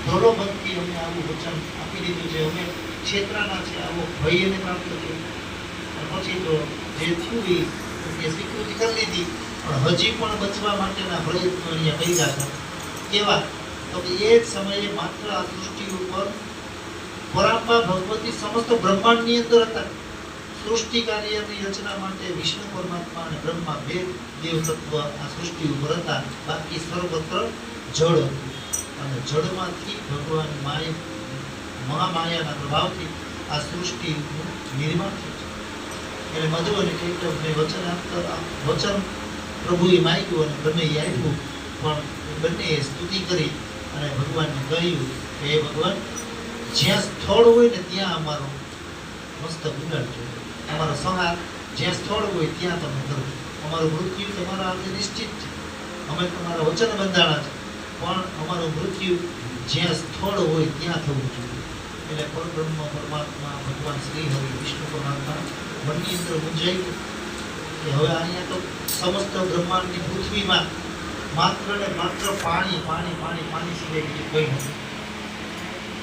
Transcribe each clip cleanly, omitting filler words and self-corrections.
ધોલો ભક્તિ અમને આવું વચન આપી દીધું છે, અમે ક્ષેત્રના છે, આવો ભય એને પ્રાપ્ત કર્યો. પછી તો જે થયું એ સ્વીકૃતિ કરી લીધી, પણ હજી પણ બચવા માટેના પ્રયત્નો અહીંયા કર્યા હતા. કેવા? તો કે એ જ સમયે માત્ર આ સૃષ્ટિ ઉપર પરાંબા ભગવતી સમસ્ત બ્રહ્માંડની અંદર હતા. સૃષ્ટિ કાર્યની રચના માટે વિષ્ણુ પરમાત્મા અને બ્રહ્મા બે દેવ તત્વ આ સૃષ્ટિ ઉપર હતા. બાકી સર્વત્ર જળ હતું, અને જળમાંથી ભગવાન મહામાયાના પ્રભાવથી આ સૃષ્ટિનું નિર્માણ થયું છે. એટલે મધુ અને કૈટવને વચન પ્રભુએ માંગ્યું અને બંને આપ્યું, પણ બંનેએ સ્તુતિ કરી અને ભગવાનને કહ્યું કે હે ભગવાન, જ્યાં સ્થળ હોય ને ત્યાં અમારો મસ્તક ઉગાડજો, અમારો સંહાર જ્યાં સ્થળ હોય ત્યાં તમે કરો. અમારું મૃત્યુ તમારા હાથે નિશ્ચિત છે, અમે તમારા વચન બંધાણા છે, પણ અમારું મૃત્યુ જ્યાં સ્થળ હોય ત્યાં થવું જોઈએ. એટલે પરબ્રહ્મ પરમાત્મા ભગવાન શ્રી હરિ વિષ્ણુ પરમાત્મા મનની અંદર મૂંઝાઈ ગયું કે હવે અહીંયા તો સમસ્ત બ્રહ્માંડની પૃથ્વીમાં માત્ર ને માત્ર પાણી પાણી પાણી પાણી સિવાય બીજું કંઈ નથી.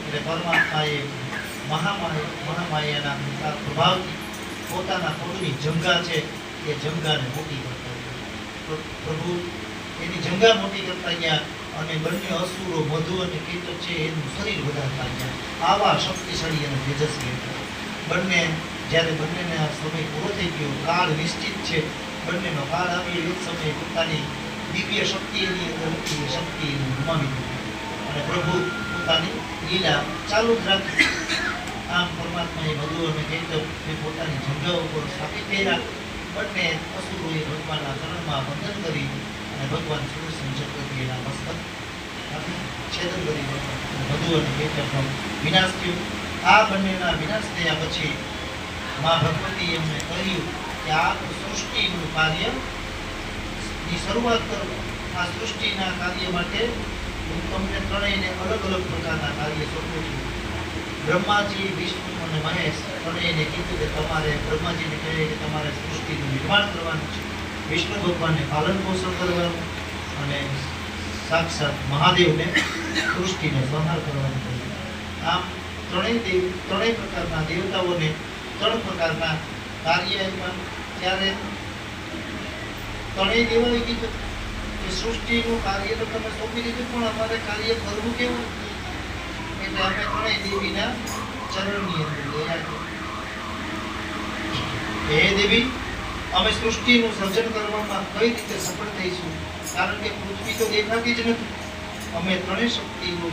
એટલે પરમાત્માએ મહામાયાના પ્રભાવથી પોતાના પગની જંગા છે એ જંગાને મોટી કરતા ગયા. પ્રભુ એની જંગા મોટી કરતા ગયા અને બંને અસુરો મધુ અને કીટક છે એનું શરીર વધારતા ગયા. આવા શક્તિશાળી અને તેજસ્વી હતા બંને. જ્યારે બંનેને આ સમય પૂરો થઈ ગયો, કાળ નિશ્ચિત છે, બંનેનો કાળ આવ્યો, એ જ સમયે પોતાની દિવ્ય શક્તિ એની અંદર હતી, એ શક્તિ ગુમાવી દીધી અને પ્રભુ પોતાની લીલા ચાલુ જ રાખી. આમ પરમાત્માએ મધુ અને કૈટવને પોતાની જંગા ઉપર સ્થાપિત કર્યા. બંને અસુરોએ ભગવાનના ચરણમાં વંદન કરી અને ભગવાન સુદર્શન ચક્રથી એના મસ્તક છેદન કરી મધુ અને કૈટવનો વિનાશ થયો. આ બંનેના વિનાશ થયા પછી મા ભગવતી એમને કહ્યું કે આ સૃષ્ટિનું કાર્યની શરૂઆત કરો. આ સૃષ્ટિના કાર્ય માટે હું તમને ત્રણેયને અલગ અલગ પ્રકારના કાર્ય સોંપું છું. બ્રહ્માજી, વિષ્ણુ અને મહેશ ત્રણેયને કીધું કે તમારે બ્રહ્માજીને કહે કે તમારે સૃષ્ટિનું નિર્માણ કરવાનું છે, વિષ્ણુ ભગવાનને પાલન પોષણ કરવાનું અને સાક્ષાત મહાદેવને સૃષ્ટિને સંહાર કરવાનું છે. આમ ત્રણેય પ્રકારના દેવતાઓને ત્રણ પ્રકારના કાર્ય આપ્યા. ત્યારે ત્રણેય દેવાએ કીધું કે સૃષ્ટિનું કાર્ય તો તમે સોંપી દીધું, પણ અમારે કાર્ય કરવું કેવું? એટલે અમે ત્રણેય દેવીના ચરણની અંદર ગયા કે હે દેવી, અમે સૃષ્ટિનું સર્જન કરવામાં કઈ રીતે સફળ થઈશું? કારણ કે પૃથ્વી તો દેખાતી જ નથી. અમે ત્રણેય શક્તિનું